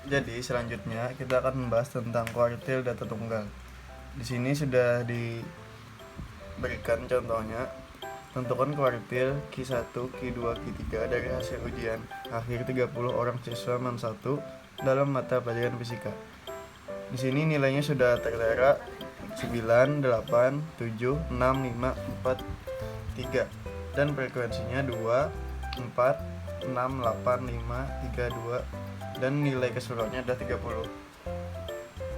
Jadi selanjutnya kita akan membahas tentang kuartil data tunggal. Di sini sudah diberikan contohnya. Tentukan kuartil Q1, Q2, Q3 dari hasil ujian akhir 30 orang siswa MAN 1 dalam mata pelajaran fisika. Di sini nilainya sudah tertera 9, 8, 7, 6, 5, 4, 3 dan frekuensinya 2, 4, 6, 8, 5, 3, 2 dan nilai keseluruhannya ada 30.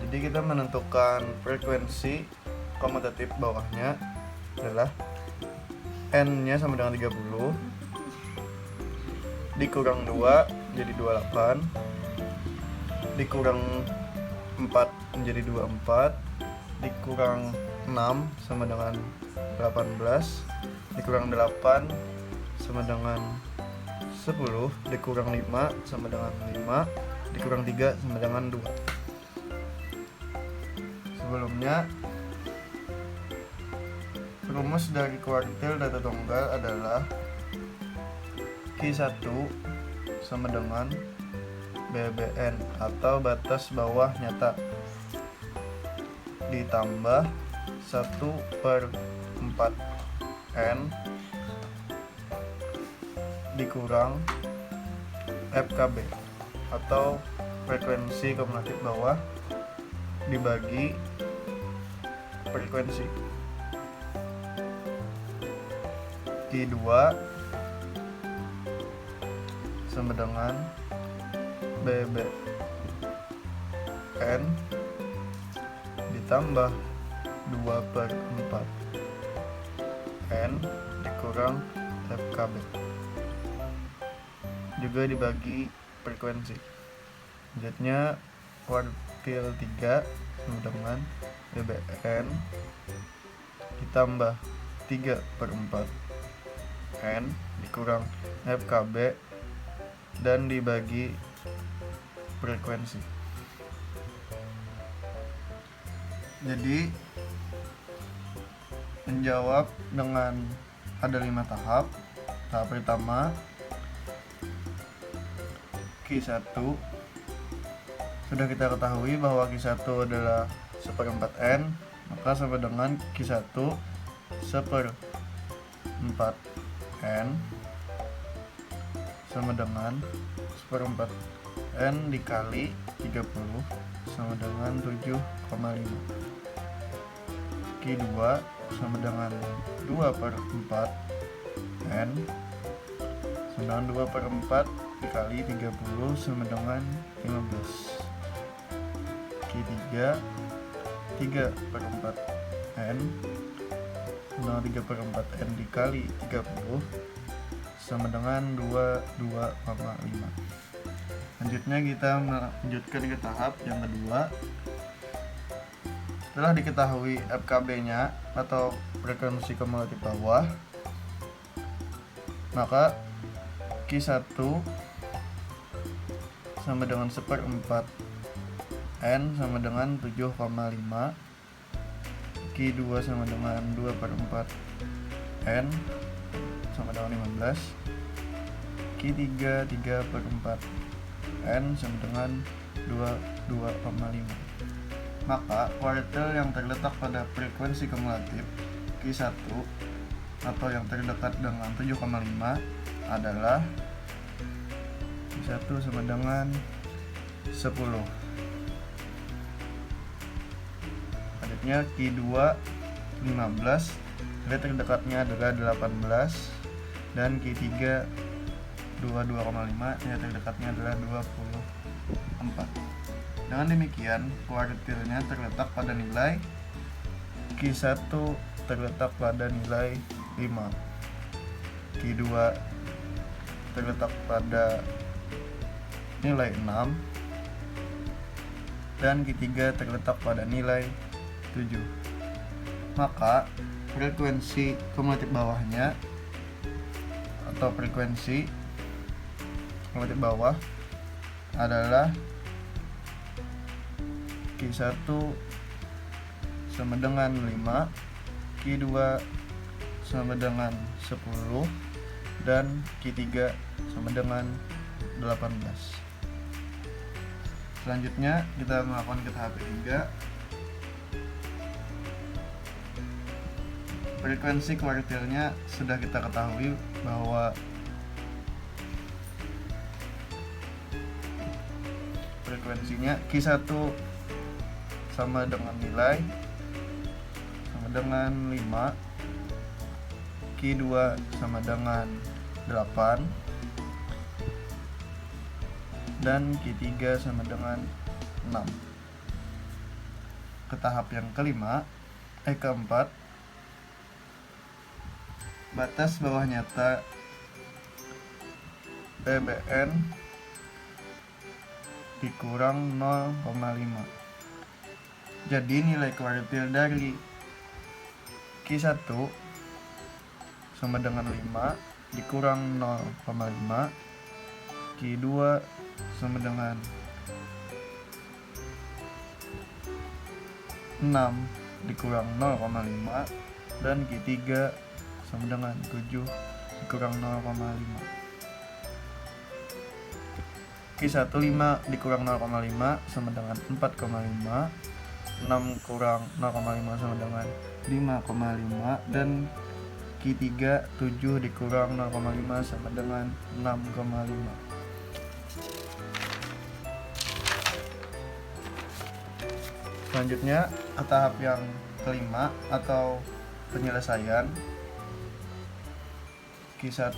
Jadi kita menentukan frekuensi komutatif bawahnya adalah N nya sama dengan 30 dikurang 2 jadi 28 dikurang 4 menjadi 24 dikurang 6 sama dengan 18 dikurang 8 sama dengan 10 dikurang 5 sama dengan 5 dikurang 3 sama dengan 2. Sebelumnya, rumus dari kuartil data tunggal adalah Q1 sama dengan BBN atau batas bawah nyata ditambah 1/4N dikurang FKB atau frekuensi kumulatif bawah dibagi frekuensi. Q2 sama dengan BBN ditambah 2/4N dikurang FKB juga dibagi frekuensi. Selanjutnya kuartil 3 sama dengan BBN ditambah 3/4N dikurang FKB dan dibagi frekuensi. Jadi menjawab dengan ada 5 tahap. Tahap pertama Q1 sudah kita ketahui bahwa Q1 adalah 1/4N, maka sama dengan Q1 1/4N sama dengan 1/4N dikali 30 sama dengan 7,5. Q2 sama dengan 2/4N sama dengan 2/4 dikali 30 sama dengan 15. Q3 3/4N sama 3/4N dikali 30 sama dengan 22,5. Selanjutnya kita melanjutkan ke tahap yang kedua. Setelah diketahui FKB-nya atau frekuensi kumulatif bawah, maka Q1 sama dengan 1/4N sama dengan 7,5, Q2 sama dengan 2/4N sama dengan 15, Q3 3/4N sama dengan 22,5. Maka kuartil yang terletak pada frekuensi kumulatif Q1 atau yang terdekat dengan 7,5 adalah Q1 sama dengan 10. Selanjutnya Q2 15, nilai terdekatnya adalah 18 dan Q3 22,5, nilai terdekatnya adalah 24. Dengan demikian, kuartilnya terletak pada nilai Q1 terletak pada nilai 5, Q2 terletak pada nilai 6 dan Q3 terletak pada nilai 7. Maka frekuensi kumulatif bawahnya atau frekuensi kumulatif bawah adalah Q1 sama dengan 5, Q2 sama dengan 10 dan Q3 sama dengan 18. Selanjutnya kita melakukan ke tahap ketiga. Frekuensi kuartilnya sudah kita ketahui bahwa frekuensinya Q1 sama dengan nilai sama dengan 5, Q2 sama dengan 8, dan Q3 sama dengan 6. Ke tahap yang keempat, batas bawah nyata PBN dikurang 0,5. Jadi nilai kuartil dari Q1 sama dengan 5 dikurang 0,5, Q2 sama dengan 6 dikurang 0,5, dan Q3 sama dengan 7 dikurang 0,5. Q1 5 dikurang 0,5 sama dengan 4,5, 6 kurang 0,5 sama dengan 5,5, dan Q3 7 dikurang 0,5 sama dengan 6,5. Selanjutnya tahap yang kelima atau penyelesaian. Q1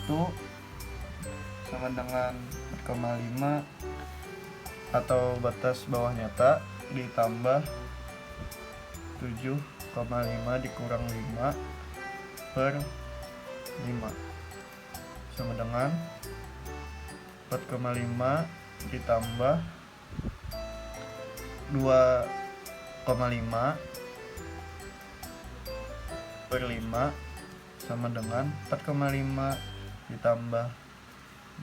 sama dengan 4,5 atau batas bawah nyata ditambah 7,5 dikurang 5 per 5 sama dengan 4,5 ditambah 2,5 per 5 sama dengan 4,5 ditambah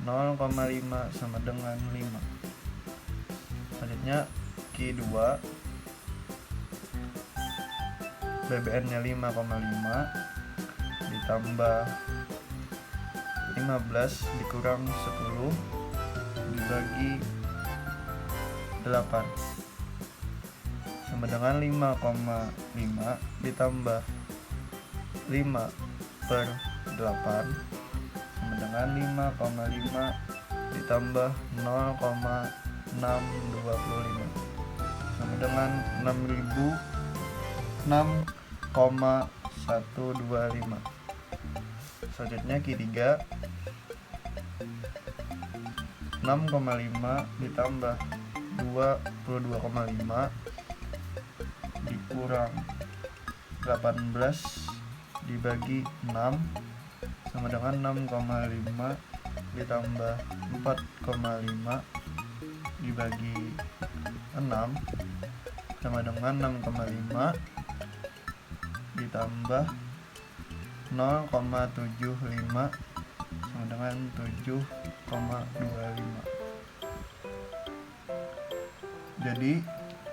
0,5 sama dengan 5. Selanjutnya Q2 BBN nya 5,5 ditambah 15 dikurang 10 dibagi 8 sama dengan 5,5 ditambah 5 per 8 sama dengan 5,5 ditambah 0,625 sama dengan 6,125. Selanjutnya Q3 6,5 ditambah 22,5 dikurang 18 dibagi 6 sama dengan 6,5 ditambah 4,5 dibagi 6 sama dengan 6,5 ditambah 0,75 sama dengan 7,25. Jadi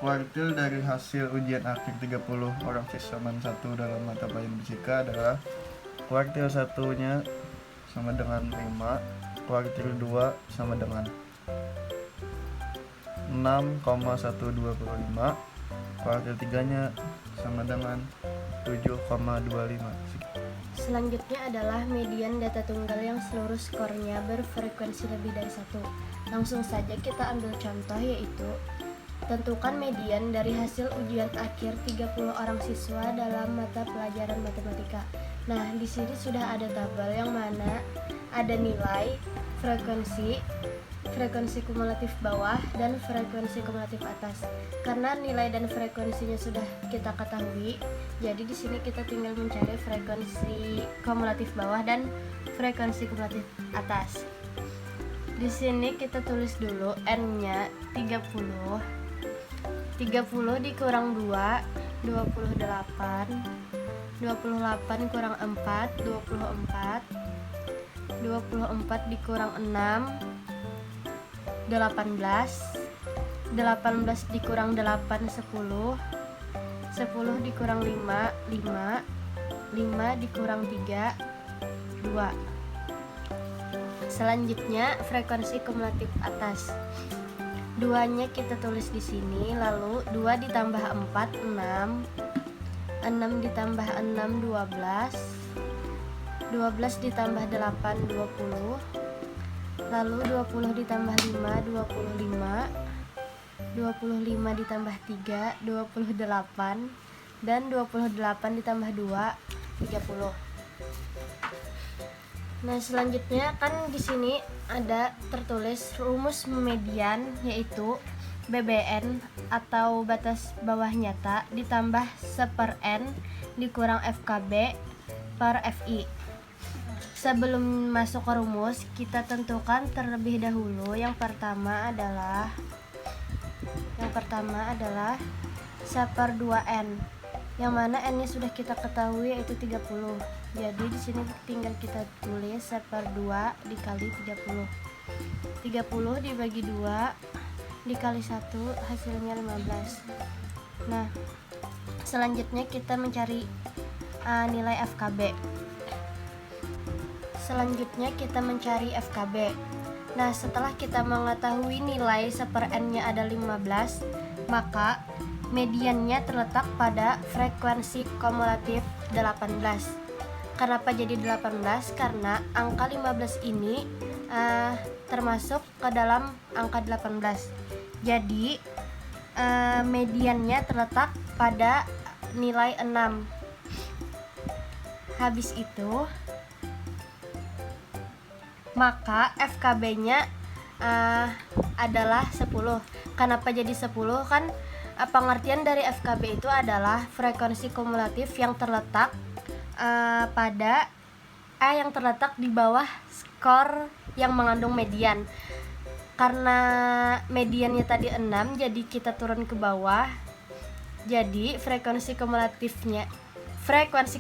kuartil dari hasil ujian akhir 30 orang siswa MAN 1 dalam mata pelajaran fisika adalah kuartil 1-nya sama dengan 5, kuartil 2 sama dengan 6,125, kuartil 3-nya sama dengan 7,25. Selanjutnya adalah median data tunggal yang seluruh skornya berfrekuensi lebih dari 1. Langsung saja kita ambil contoh, yaitu tentukan median dari hasil ujian akhir 30 orang siswa dalam mata pelajaran matematika. Nah, di sini sudah ada tabel yang mana ada nilai, frekuensi kumulatif bawah, dan frekuensi kumulatif atas. Karena nilai dan frekuensinya sudah kita ketahui, jadi di sini kita tinggal mencari frekuensi kumulatif bawah dan frekuensi kumulatif atas. Di sini kita tulis dulu N-nya 30. 30 dikurang 2, 28. 28 kurang 4, 24. 24 dikurang 6, 18. 18 dikurang 8, 10. 10 dikurang 5, 5. 5 dikurang 3, 2. Selanjutnya frekuensi kumulatif atas. 2-nya kita tulis di sini, lalu 2 ditambah 4 6, 6 ditambah 6 12, 12 ditambah 8 20, lalu 20 ditambah 5 25, 25 ditambah 3 28, dan 28 ditambah 2 30. Nah, selanjutnya kan di sini ada tertulis rumus median, yaitu BBN atau batas bawah nyata ditambah 1/n dikurang FKB per FI. Sebelum masuk ke rumus, kita tentukan terlebih dahulu yang pertama adalah 1/2n, yang mana n-nya sudah kita ketahui yaitu 30. Jadi di sini tinggal kita tulis 1/2 dikali 30. 30 dibagi 2 dikali 1 hasilnya 15. Nah, selanjutnya kita mencari nilai FKB. Nah, setelah kita mengetahui nilai 1/n-nya ada 15, maka mediannya terletak pada frekuensi kumulatif 18. Kenapa jadi 18? Karena angka 15 ini termasuk ke dalam angka 18. Jadi mediannya terletak pada nilai 6. Habis itu maka FKB-nya adalah 10. Kenapa jadi 10? Kan pengertian dari FKB itu adalah frekuensi kumulatif yang terletak yang terletak di bawah skor yang mengandung median. Karena mediannya tadi 6, jadi kita turun ke bawah. Jadi frekuensi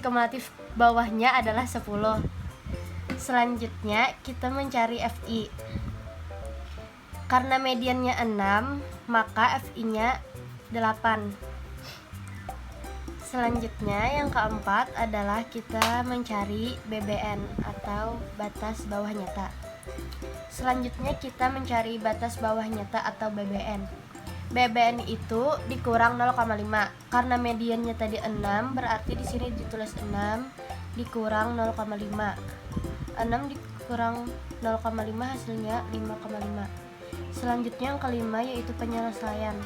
kumulatif bawahnya adalah 10. Selanjutnya kita mencari FI. Karena mediannya 6, maka FI-nya 8. Selanjutnya yang keempat adalah kita mencari BBN atau batas bawah nyata. Selanjutnya kita mencari batas bawah nyata atau BBN. BBN itu dikurang 0,5. Karena mediannya tadi 6, berarti di sini ditulis 6 dikurang 0,5. 6 dikurang 0,5 hasilnya 5,5. Selanjutnya yang kelima yaitu penyelesaian.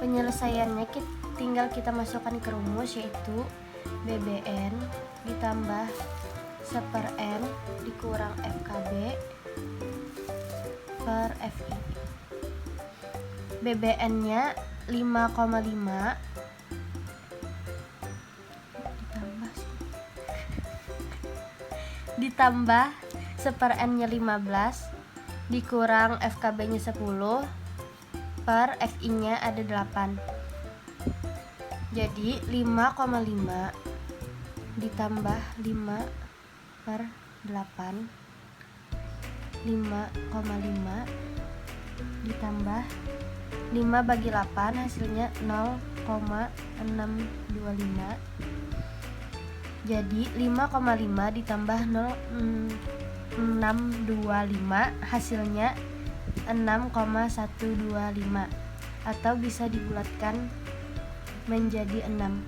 Penyelesaiannya tinggal kita masukkan ke rumus, yaitu BBN ditambah 1/n dikurang FKB per FI. BBN-nya 5,5 ditambah 1/n-nya 15 dikurang FKB-nya 10 per FI-nya ada 8. Jadi 5,5 ditambah 5 per 8, 5,5 ditambah 5 bagi 8 hasilnya 0,625. Jadi 5,5 ditambah 0,625 hasilnya 6,125, atau bisa dibulatkan menjadi 6.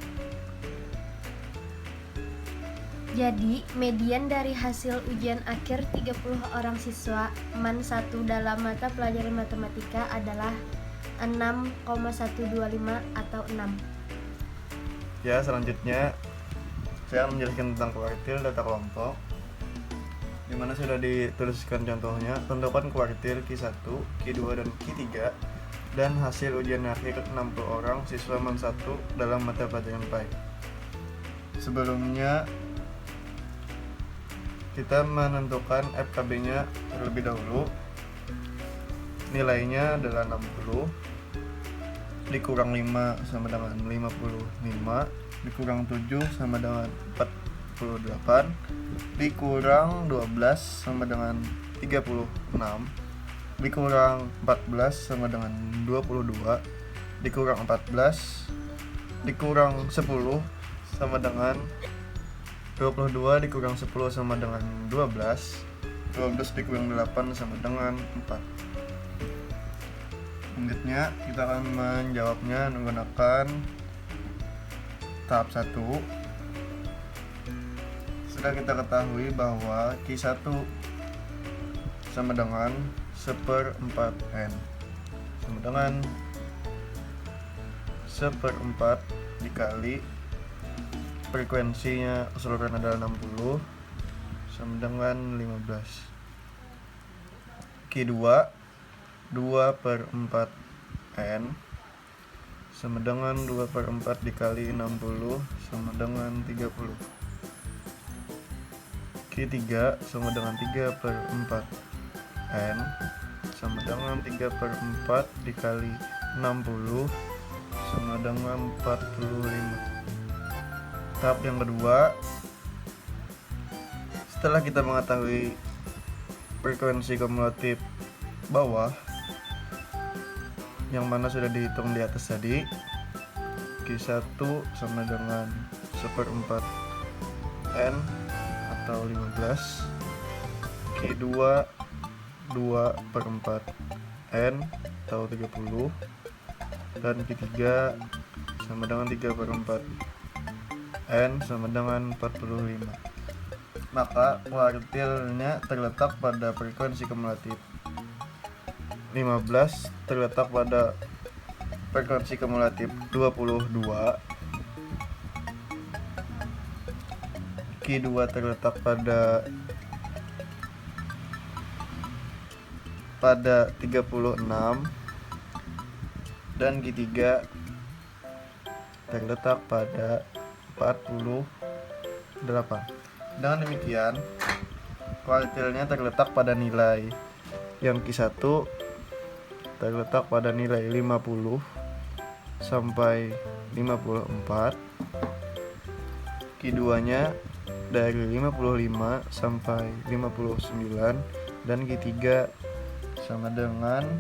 Jadi median dari hasil ujian akhir 30 orang siswa MAN 1 dalam mata pelajaran matematika adalah 6,125 atau 6. Ya, selanjutnya saya akan menjelaskan tentang kuartil data kelompok, di mana sudah dituliskan contohnya. Tentukan kuartil Q1, Q2, dan Q3 dan hasil ujian akhir 60 orang siswa MAN 1 dalam mata pelajaran PAI. Sebelumnya kita menentukan FKB-nya terlebih dahulu. Nilainya adalah 60 dikurang 5 sama dengan 55, dikurang 7 sama dengan 48, dikurang 12 sama dengan 36, dikurang 14 sama dengan 22, dikurang 14, dikurang 10 sama dengan 22, dikurang 10 sama dengan 12, 12 dikurangi 8 sama dengan 4. Selanjutnya kita akan menjawabnya menggunakan tahap 1. Sudah kita ketahui bahwa Q1 sama dengan 1/4N sama dengan 1/4 dikali frekuensinya keseluruhan adalah 60 sama dengan 15. Q2 2/4N sama dengan 2/4 dikali 60 sama dengan 30. Q3 sama dengan 3/4N sama dengan 3/4 dikali 60 sama dengan 45. Tahap yang kedua, setelah kita mengetahui frekuensi kumulatif bawah yang mana sudah dihitung di atas tadi, Q1 sama dengan 1/4N atau 15, Q2 2/4N atau 30, dan Q3 sama dengan 3/4N sama dengan 45. Maka kuartilnya terletak pada frekuensi kumulatif 15 terletak pada frekuensi kumulatif 22, Q2 terletak pada 36, dan Q3 terletak pada 48. Dengan demikian, kuartilnya terletak pada nilai yang Q1 terletak pada nilai 50 sampai 54, Q2-nya dari 55 sampai 59, dan Q3 sama dengan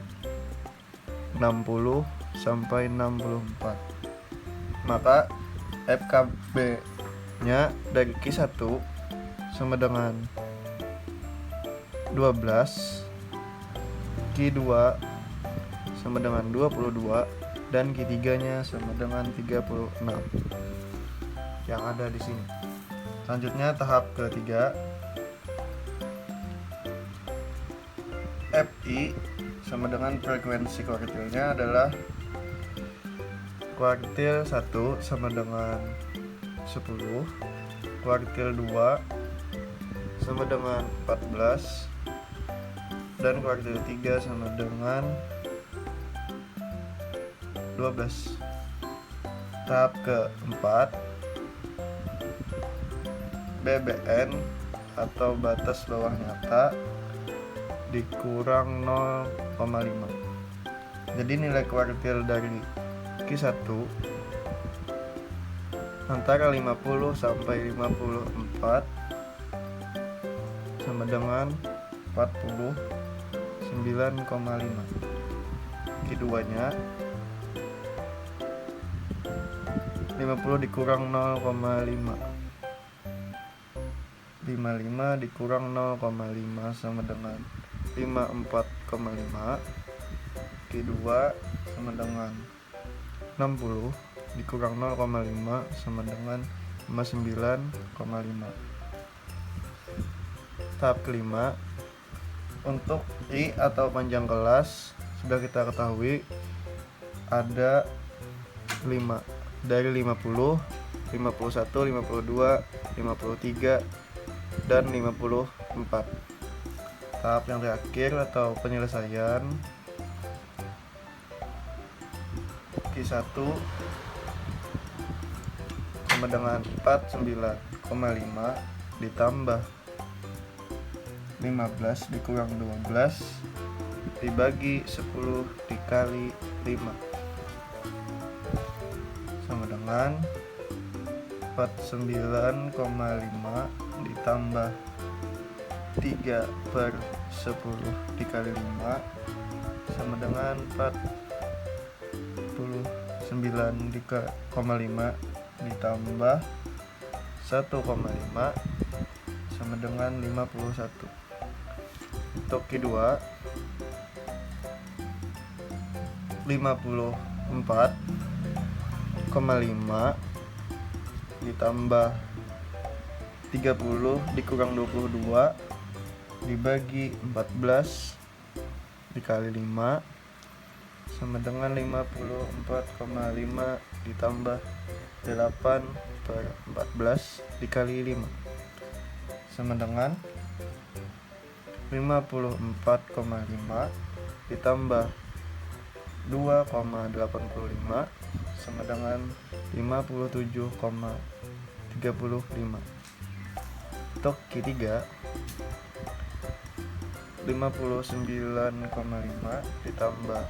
60 sampai 64. Maka FKB-nya dari Q1 sama dengan 12, Q2 sama dengan 22, dan Q3-nya sama dengan 36 yang ada di sini. Selanjutnya tahap ketiga, FI sama dengan frekuensi kuartilnya adalah kuartil 1 sama dengan 10, kuartil 2 sama dengan 14, dan kuartil 3 sama dengan 12. Tahap keempat, BBN atau batas bawah nyata dikurang 0,5. Jadi nilai kuartil dari Q1 antara 50 sampai 54 sama dengan 49,5. Q2-nya 50 dikurang 0,5, 55 dikurang 0,5 sama dengan 54,5. Q2 sama dengan 60 dikurang 0,5 sama dengan 59,5. Tahap kelima, untuk I atau panjang kelas sudah kita ketahui ada 5, dari 50, 51, 52, 53, dan 54. Tahap yang terakhir atau penyelesaian, Q1 sama dengan 49,5 ditambah 15 dikurang 12 dibagi 10 dikali 5 sama dengan 49,5 ditambah 3/10 dikali 5 sama dengan 49,5 ditambah 1,5 sama dengan 51. Untuk Q2 54,5 ditambah 30 dikurang 22 dibagi 14 dikali 5 sama dengan 54,5 ditambah 8/14 dikali 5 sama dengan 54,5 ditambah 2,85 sama dengan 57,35. Untuk Q3 59,5 ditambah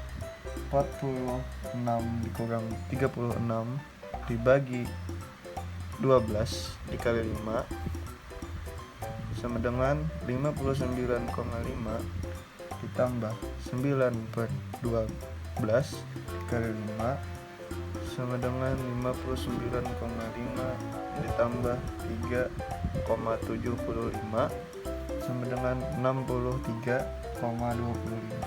46 dikurang 36 dibagi 12 dikali 5 sama dengan 59,5 ditambah 9/12 dikali 5 sama dengan 59,5 ditambah 3,75 sama dengan 63,25.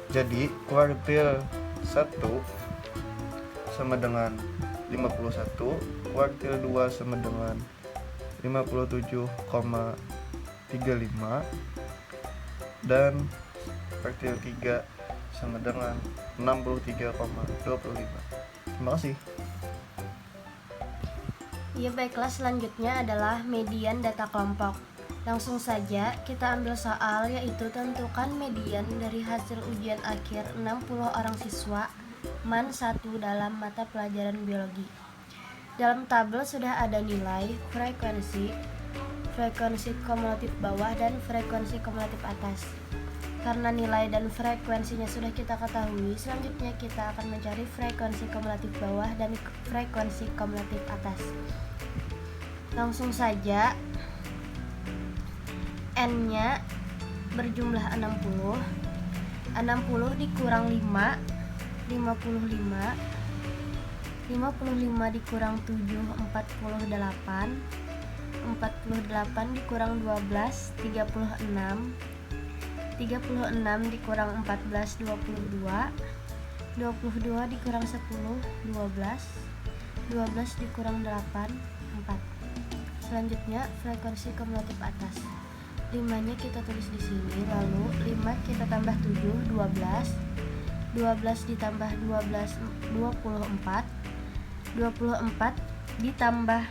Jadi kuartil 1 sama dengan 51, kuartil 2 sama dengan 57,35 dan kuartil 3 sama dengan 63,25. Terima kasih. Ya baiklah, selanjutnya adalah median data kelompok. Langsung saja kita ambil soal, yaitu tentukan median dari hasil ujian akhir 60 orang siswa MAN 1 dalam mata pelajaran biologi. Dalam tabel sudah ada nilai frekuensi kumulatif bawah dan frekuensi kumulatif atas. Karena nilai dan frekuensinya sudah kita ketahui, selanjutnya kita akan mencari frekuensi kumulatif bawah dan frekuensi kumulatif atas. Langsung saja, N-nya berjumlah 60 dikurang 5, 55 dikurang 7, 48 dikurang 12, 36 dikurang 14, 22 dikurang 10, 12 dikurang 8, 4. Selanjutnya frekuensi kumulatif atas. 5-nya kita tulis di sini, lalu 5 kita tambah 7, 12 ditambah 12, 24 ditambah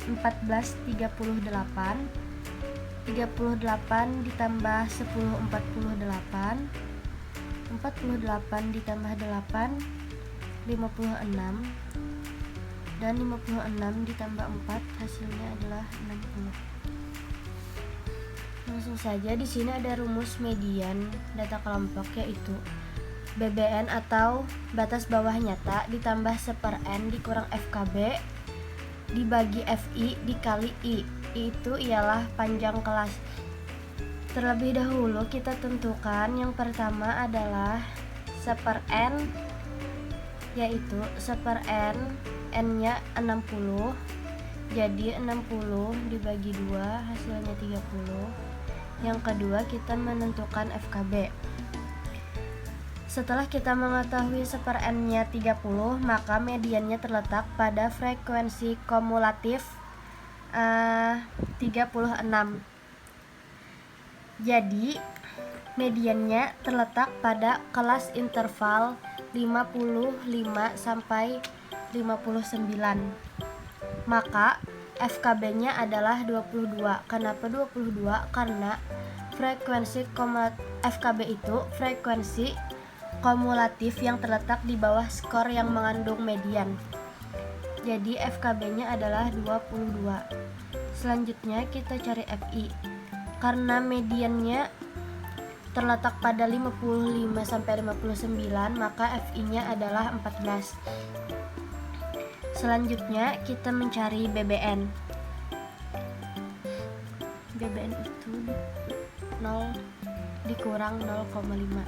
14, 38 ditambah 10, 48 ditambah 8, 56 dan 56 ditambah 4 hasilnya adalah 60. Langsung saja, di sini ada rumus median data kelompok, yaitu BBN atau batas bawah nyata ditambah 1/n dikurang FKB dibagi FI dikali I. Itu ialah panjang kelas. Terlebih dahulu kita tentukan yang pertama adalah 1/n, yaitu 1/n, n-nya 60. Jadi 60 dibagi 2 hasilnya 30. Yang kedua, kita menentukan FKB. Setelah kita mengetahui 1/n-nya 30, maka mediannya terletak pada frekuensi kumulatif 36. Jadi mediannya terletak pada kelas interval 55 sampai 59. Maka FKB-nya adalah 22. Kenapa 22? Karena frekuensi FKB itu frekuensi kumulatif yang terletak di bawah skor yang mengandung median. Jadi FKB-nya adalah 22. Selanjutnya kita cari FI. Karena mediannya terletak pada 55 sampai 59, maka FI-nya adalah 14. Selanjutnya kita mencari BBN. BBN itu 0 dikurang 0,5.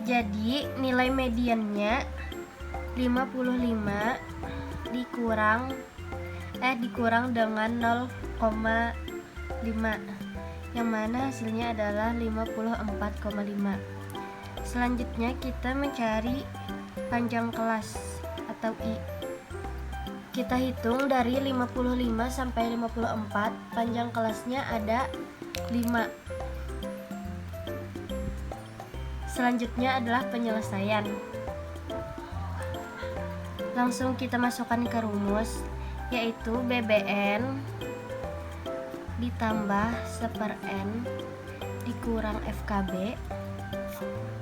Jadi nilai mediannya 55 dikurang dengan 0,5. yang mana hasilnya adalah 54,5. Selanjutnya kita mencari panjang kelas atau I. Kita hitung dari 55 sampai 54, panjang kelasnya ada 5. Selanjutnya adalah penyelesaian. Langsung kita masukkan ke rumus, yaitu BBN ditambah 1/N dikurang FKB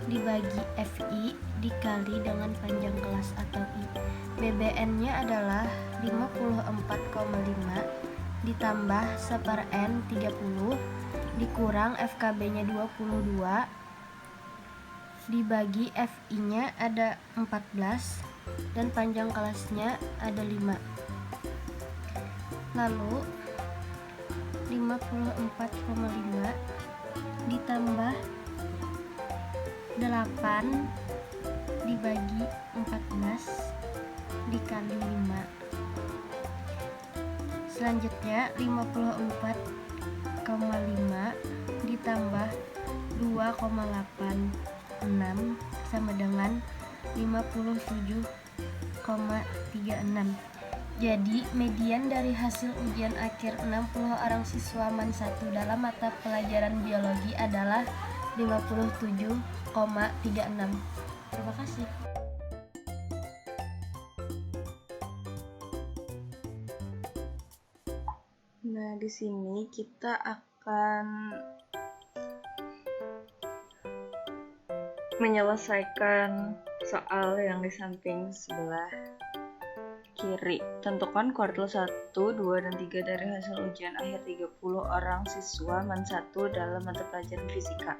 dibagi FI dikali dengan panjang kelas atau I. BBN-nya adalah 54,5 ditambah 1/N 30 dikurang FKB-nya 22 dibagi FI-nya ada 14 dan panjang kelasnya ada 5. Lalu 54,5 ditambah 8 dibagi 14 dikali 5. Selanjutnya 54,5 ditambah 2,86 sama dengan 57,36. Jadi median dari hasil ujian akhir 60 orang siswa MAN 1 dalam mata pelajaran biologi adalah 57,36. Terima kasih. Nah, di sini kita akan menyelesaikan soal yang di samping sebelah kiri. Tentukan kuartil 1, 2, dan 3 dari hasil ujian akhir 30 orang siswa MAN 1 dalam mata pelajaran fisika.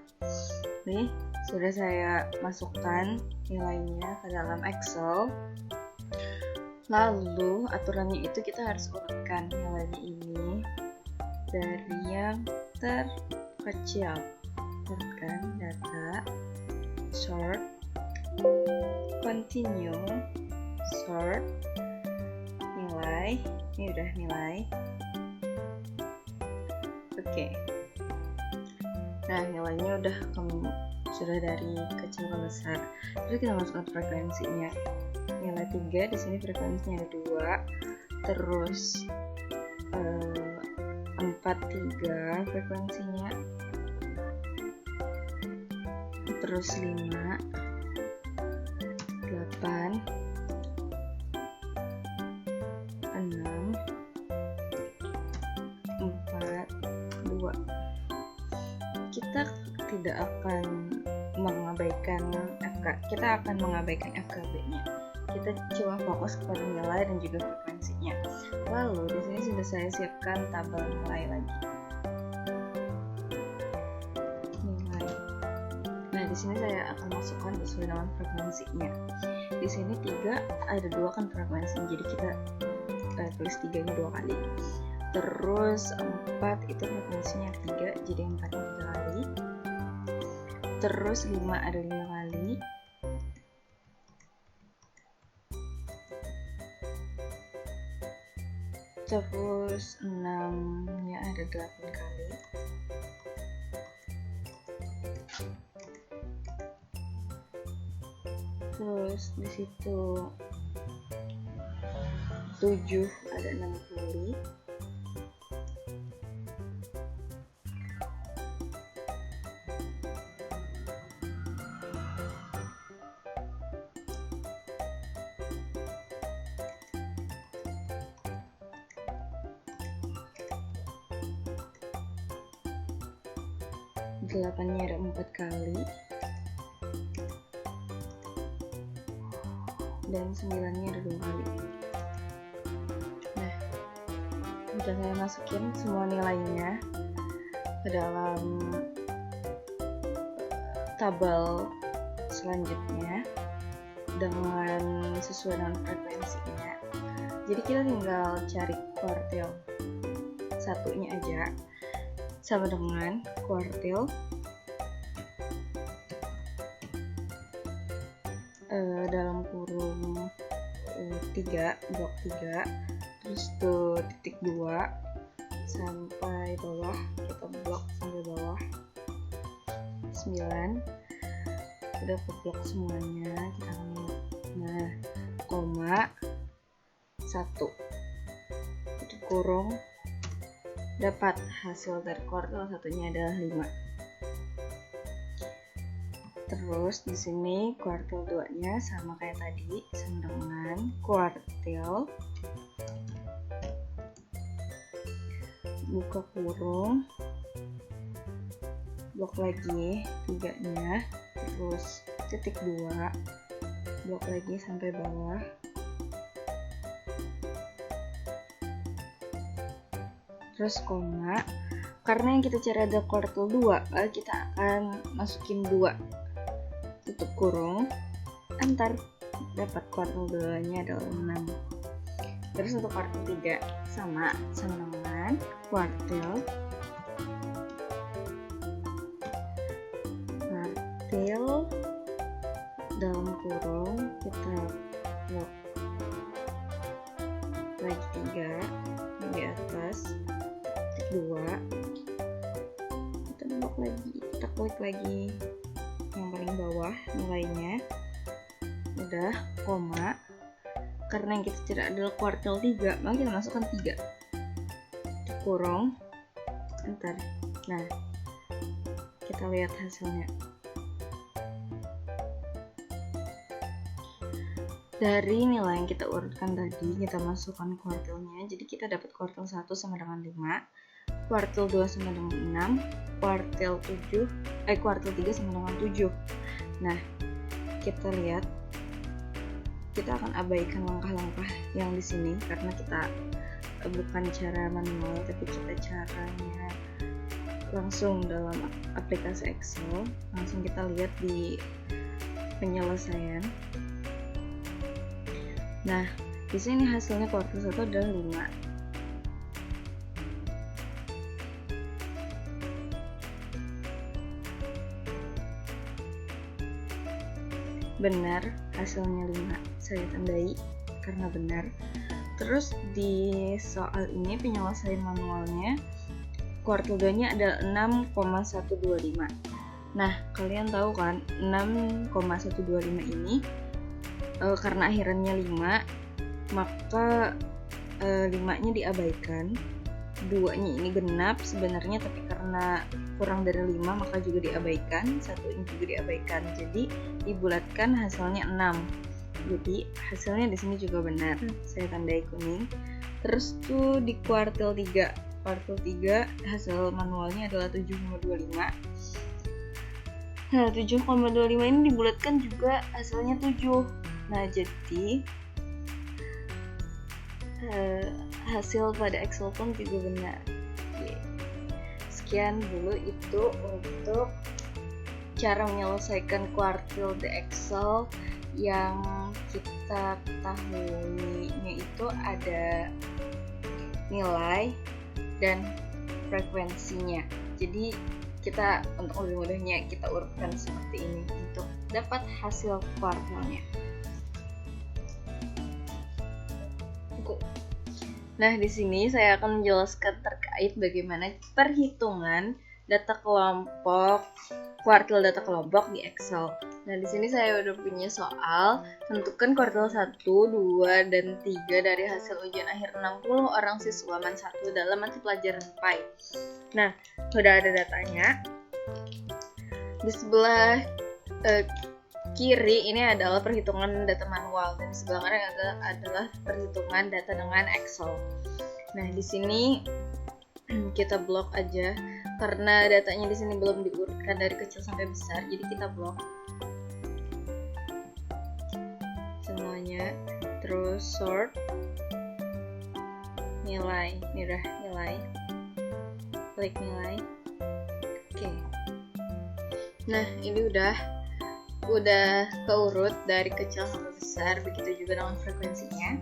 Nih, sudah saya masukkan nilainya ke dalam Excel. Lalu, aturannya itu kita harus urutkan nilainya ini dari yang terkecil. Urutkan data, sort, continue, sort, nilai, ini udah nilai. Oke. Nah, nilainya sudah dari kecil ke besar. Terus kita masukkan frekuensinya. Nilai 3, di sini frekuensinya ada 2. Terus 3 frekuensinya. Terus 5, 8, 6, 4, 2. Kita tidak akan mengabaikan kita akan mengabaikan FKB-nya. Kita cuma fokus kepada nilai dan juga frekuensinya. Lalu di sini sudah saya siapkan tabel nilai lagi. Nilai. Nah, di sini saya akan masukkan sesuai dengan frekuensinya. Di sini 3 ada 2 kan frekuensinya, jadi kita tulis 3-nya 2 kali. Terus 4 itu frekuensinya 3, jadi 4-nya 3 kali. Terus 5 ada 5 kali. Terus 6-nya ada 8 kali. Terus di situ 7 ada 6 kali. Delapannya ada 4 kali. Dan 9-nya ada 2 kali. Nah, udah saya masukin semua nilainya ke dalam tabel selanjutnya dengan sesuai dengan frekuensinya. Jadi kita tinggal cari kuartil satunya aja, sama dengan kuartil dalam kurung 3, blok 3, terus tuh titik 2 sampai bawah, kita blok sampai bawah 9. Udah ke blok semuanya, kita akan lihat. Nah, koma 1 itu kurung, dapat hasil dari kuartil satunya adalah 5. Terus di sini kuartil 2-nya sama kayak tadi, sama dengan kuartil, buka kurung, blok lagi 3-nya, terus titik 2, blok lagi sampai bawah, terus koma. Karena yang kita cari ada kuartil 2, kita akan masukin 2, tutup kurung, antar, dapat kuartil 2-nya adalah 6. Terus untuk kuartil 3 sama dengan kuartil dalam kurung, kita blok lagi 3 di atas, titik 2, kita blok lagi, kita klik lagi yang paling bawah nilainya, udah koma. Karena yang kita cari adalah kuartil 3, maka kita masukkan 3, kurung, entar. Nah, kita lihat hasilnya. Dari nilai yang kita urutkan tadi, kita masukkan kuartilnya. Jadi kita dapat kuartil 1 sama dengan 5, kuartil 2 sama dengan 6, kuartil 3 sama dengan 7. Nah, kita lihat, kita akan abaikan langkah-langkah yang di sini karena kita bukan cara manual, tapi kita caranya langsung dalam aplikasi Excel. Langsung kita lihat di penyelesaian. Nah, di sini hasilnya kuartil 1 adalah 5. Benar, hasilnya 5. Saya tandai karena benar. Terus di soal ini penyelesaian manualnya kuartil 2-nya adalah 6,125. Nah, kalian tahu kan 6,125 ini karena akhirannya 5, maka 5-nya diabaikan, 2-nya ini genap sebenarnya, tapi karena kurang dari 5 maka juga diabaikan, 1-nya juga diabaikan, jadi dibulatkan hasilnya 6. Jadi hasilnya di sini juga benar, saya tandai kuning. Terus tuh di kuartil 3 hasil manualnya adalah 7,25. Nah, 7,25 ini dibulatkan juga hasilnya 7. Nah, jadi hasil pada Excel pun juga benar. Sekian dulu itu untuk cara menyelesaikan kuartil di Excel yang kita ketahuinya itu ada nilai dan frekuensinya. Jadi kita untuk lebih mudahnya kita urutkan seperti ini untuk dapat hasil kuartilnya. Nah, di sini saya akan menjelaskan terkait bagaimana perhitungan data kelompok, kuartil data kelompok di Excel. Nah, di sini saya udah punya soal, tentukan kuartil 1, 2, dan 3 dari hasil ujian akhir 60 orang siswa MAN 1 dalam mata pelajaran PAI. Nah, sudah ada datanya. Di sebelah kiri ini adalah perhitungan data manual dan di sebelah kanan adalah perhitungan data dengan Excel. Nah, di sini kita blok aja karena datanya di sini belum diurutkan dari kecil sampai besar, jadi kita blok semuanya. Terus sort, nilai, klik nilai. Oke. Nah, ini udah keurut dari kecil sampai besar, begitu juga dengan frekuensinya.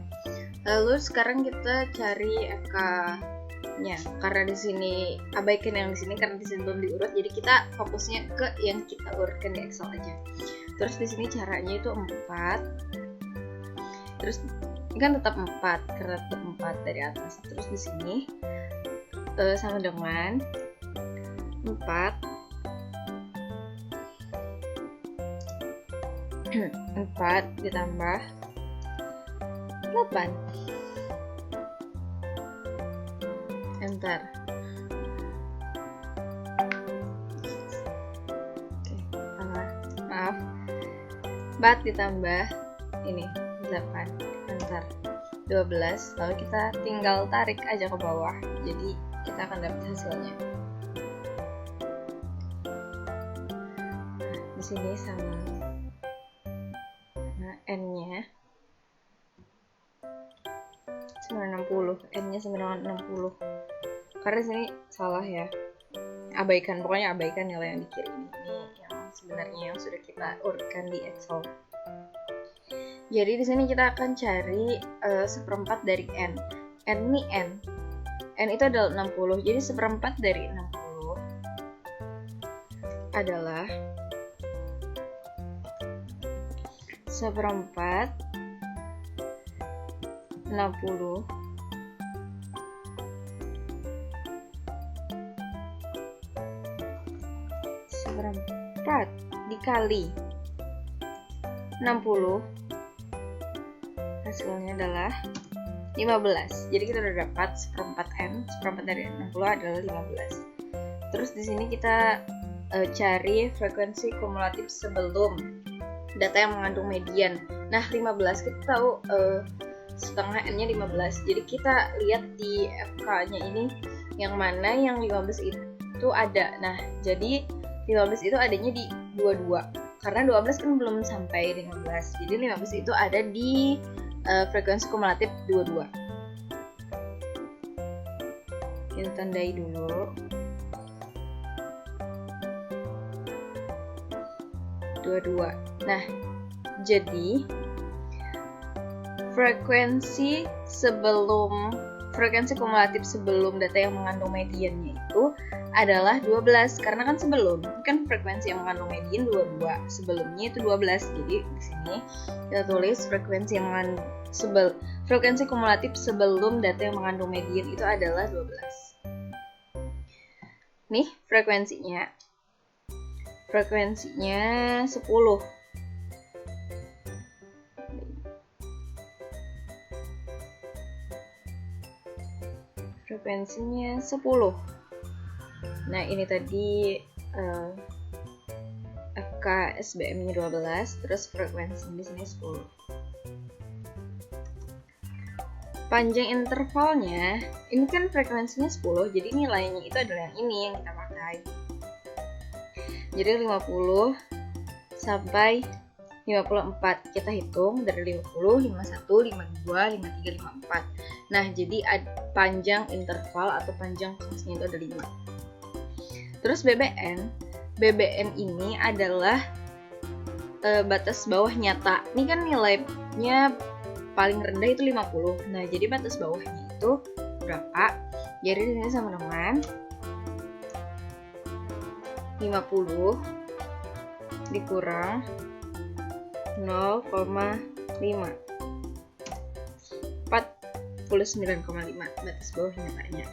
Lalu sekarang kita cari FK-nya. Karena di sini abaikan yang di sini karena di sini belum diurut, jadi kita fokusnya ke yang kita urutkan di Excel aja. Terus di sini caranya itu 4. Terus ini kan tetap 4 karena tetap 4 dari atas. Terus di sini sama dengan 4 ditambah 8. Enter. Maaf. 4 ditambah ini 8. Enter. 12. Lalu kita tinggal tarik aja ke bawah. Jadi kita akan dapat hasilnya. Di sini sama n-nya 60, n-nya sama dengan 60. Karena sini salah ya. Abaikan, pokoknya abaikan nilai yang di kiri ini yang sebenarnya yang sudah kita urutkan di Excel. Jadi di sini kita akan cari 1/4 dari n. N ini n. N itu adalah 60. Jadi 1/4 dari 60 adalah 1/4 60 1/4 dikali 60, hasilnya adalah 15. Jadi kita udah dapat 1/4 n, 1/4 dari 60 adalah 15. Terus di sini kita cari frekuensi kumulatif sebelum data yang mengandung median. Nah, 15 kita tahu setengah n-nya 15. Jadi kita lihat di FK-nya ini yang mana yang 15 itu ada. Nah, jadi 15 itu adanya di 22. Karena 12 kan belum sampai 15. Jadi 15 itu ada di frekuensi kumulatif 22. Kita tandai dulu. 22. Nah, jadi frekuensi kumulatif sebelum data yang mengandung mediannya itu adalah 12, karena kan sebelum kan frekuensi yang mengandung median 22, sebelumnya itu 12. Jadi di sini kita tulis frekuensi kumulatif sebelum data yang mengandung median itu adalah 12. Nih frekuensinya 10. Frekuensinya 10. Nah, ini tadi FK SBM-nya 12, terus frekuensinya di sini 10. Panjang intervalnya, ini kan frekuensinya 10, jadi nilainya itu adalah yang ini yang kita pakai. Jadi 50 sampai 54 kita hitung dari 50, 51, 52, 53, 54. Nah, jadi panjang interval atau panjang kelasnya itu ada 5. Terus BBN ini adalah batas bawah nyata. Ini kan nilainya paling rendah itu 50. Nah, jadi batas bawahnya itu berapa? Jadi ini sama dengan 50 dikurang 0,5, 49,5 batas bawah nyatanya.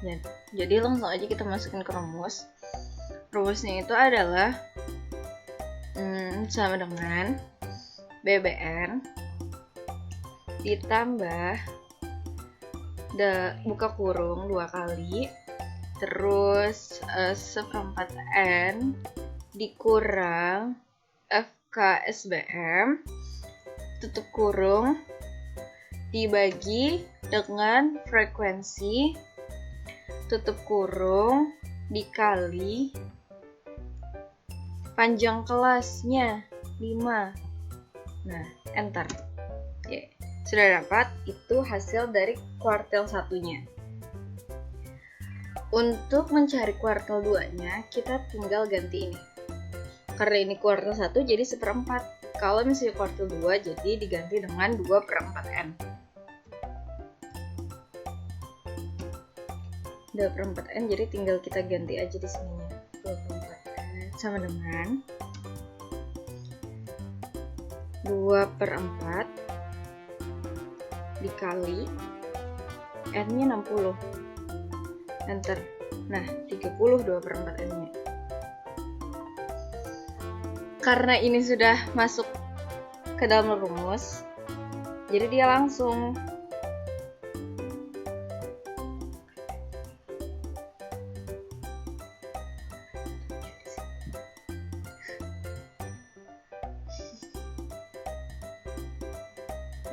Ya, jadi langsung aja kita masukin ke rumus. Rumusnya itu adalah sama dengan BBN ditambah buka kurung 2 kali, terus 1/4 N dikurang FK SBM tutup kurung dibagi dengan frekuensi tutup kurung dikali panjang kelasnya 5. Nah, enter. Oke, sudah dapat. Itu hasil dari kuartil 1-nya. Untuk mencari kuartil 2-nya, kita tinggal ganti ini. Karena ini kuartil 1 jadi 1/4. Kalau misalnya kuartil 2 jadi diganti dengan 2/4N. 2/4N jadi tinggal kita ganti aja di sininya. 2/4N sama dengan 2/4 dikali N-nya 60. enter. Nah, 30 2/4 n-nya. Karena ini sudah masuk ke dalam rumus, jadi dia langsung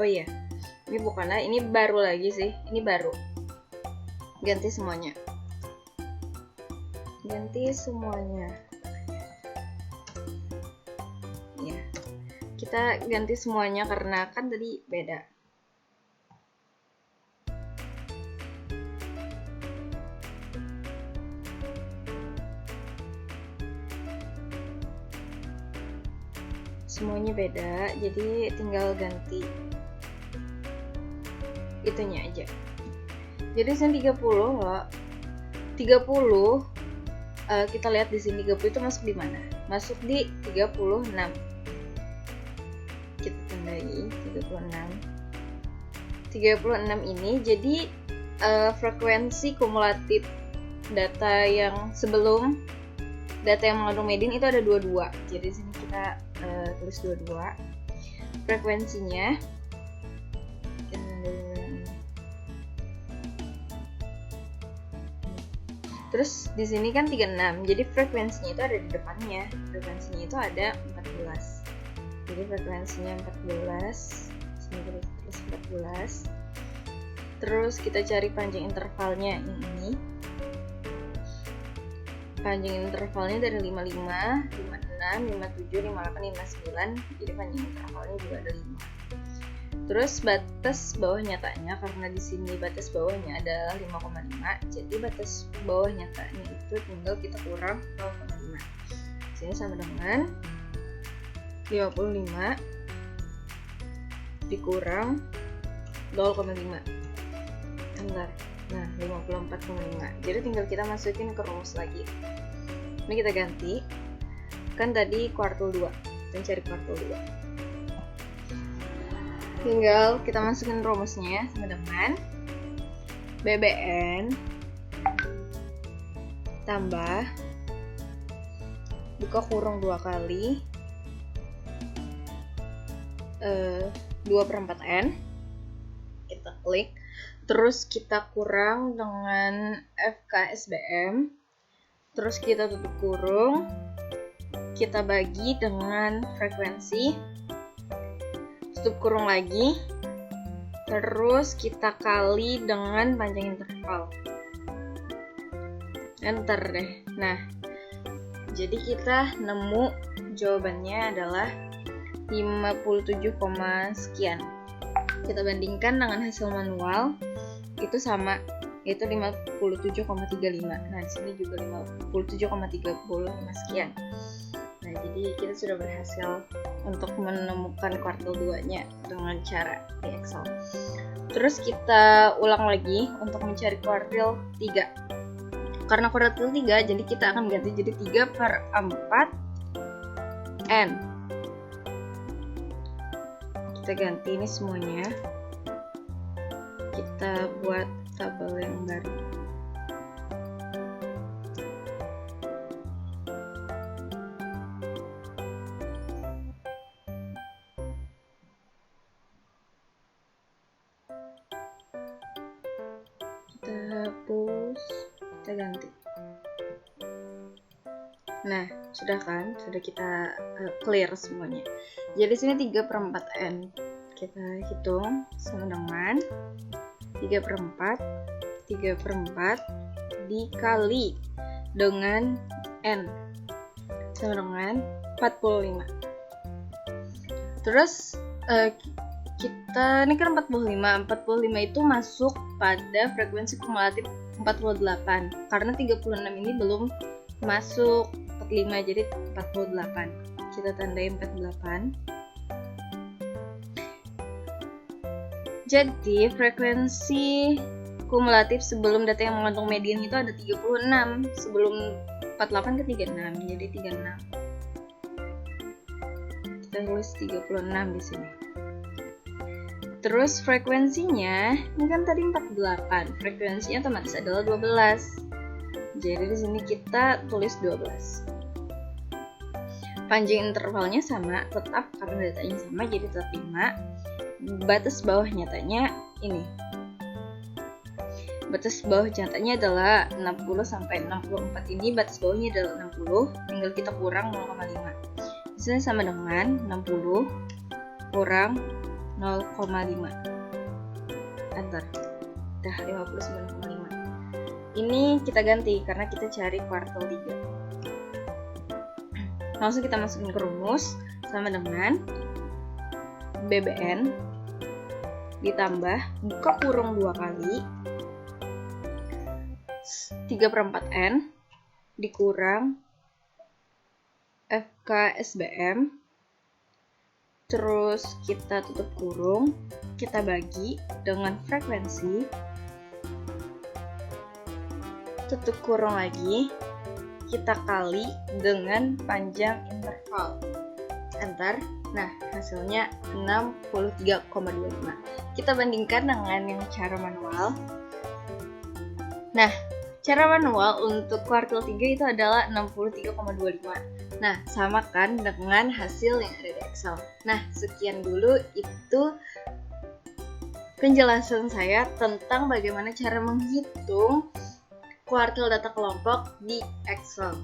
oh iya, ini bukanlah, ini baru lagi sih, ini baru. Ganti semuanya. Ya, kita ganti semuanya karena kan tadi beda. Semuanya beda, jadi tinggal ganti itunya aja. Jadi sini 30 loh. 30 kita lihat di sini 30 itu masuk di mana? Masuk di 36. Kita tandai 36. 36 ini jadi frekuensi kumulatif data yang sebelum data yang mengandung median itu ada 22. Jadi di sini kita tulis 22. Frekuensinya terus di sini kan 36. Jadi frekuensinya itu ada di depannya. Frekuensinya itu ada 14. Jadi frekuensinya 14. Sini kita tulis 14. Terus kita cari panjang intervalnya yang ini. Panjang intervalnya dari 55, 56, 57, 58, 59. Jadi panjang intervalnya juga ada 5. Terus batas bawah nyatanya, karena di sini batas bawahnya adalah 5,5, jadi batas bawah nyatanya itu tinggal kita kurang 0,5. Sini sama dengan 55 dikurang 0,5. Bentar. Nah, 54,5. Jadi tinggal kita masukin ke rumus lagi. Ini kita ganti. Kan tadi kuartil 2. Kita cari kuartil 2. Tinggal kita masukin rumusnya sama dengan BBN tambah buka kurung 2 kali 2/4n, kita klik, terus kita kurang dengan FKSBM, terus kita tutup kurung, kita bagi dengan frekuensi, tutup kurung lagi, terus kita kali dengan panjang interval, enter deh. Nah, jadi kita nemu jawabannya adalah 57, sekian. Kita bandingkan dengan hasil manual, itu sama, yaitu 57,35. Nah, di sini juga 57,35 sekian. Nah, jadi kita sudah berhasil untuk menemukan kuartil 2-nya dengan cara di Excel. Terus kita ulang lagi untuk mencari kuartil 3. Karena kuartil 3, jadi kita akan ganti jadi 3/4n. Kita ganti ini semuanya. Kita buat tabel yang baru. Kita hapus, kita ganti. Nah, sudah kan? Sudah kita clear semuanya. Jadi sini 3/4n. Kita hitung sama dengan 3/4 dikali dengan n sama dengan 45. Terus kita ini kan 45 itu masuk pada frekuensi kumulatif 48, karena 36 ini belum masuk 45, jadi 48. Kita tandai 48. Jadi frekuensi kumulatif sebelum data yang mengandung median itu ada 36, sebelum 48 ke 36, jadi 36. Kita tulis 36 di sini. Terus frekuensinya, ini kan tadi 48, frekuensinya otomatis adalah 12. Jadi di sini kita tulis 12. Panjang intervalnya sama, tetap karena datanya sama, jadi tetap 5. Batas bawah nyatanya ini. Batas bawah nyatanya adalah 60 sampai 64 ini, batas bawahnya adalah 60, tinggal kita kurang 0,5. Di sini sama dengan 60 kurang 0,5. Enter. Dah 59,5. Ini kita ganti karena kita cari kuartil 3. Langsung kita masukin ke rumus, sama dengan BBN ditambah buka kurung 2 kali 3/4N dikurang FKSBM, terus kita tutup kurung, kita bagi dengan frekuensi, tutup kurung lagi, kita kali dengan panjang interval. Enter. Nah, hasilnya 63,25. Kita bandingkan dengan yang cara manual. Nah, cara manual untuk kuartil 3 itu adalah 63,25. Nah, samakan dengan hasil yang ada di Excel. Nah, sekian dulu itu penjelasan saya tentang bagaimana cara menghitung kuartil data kelompok di Excel.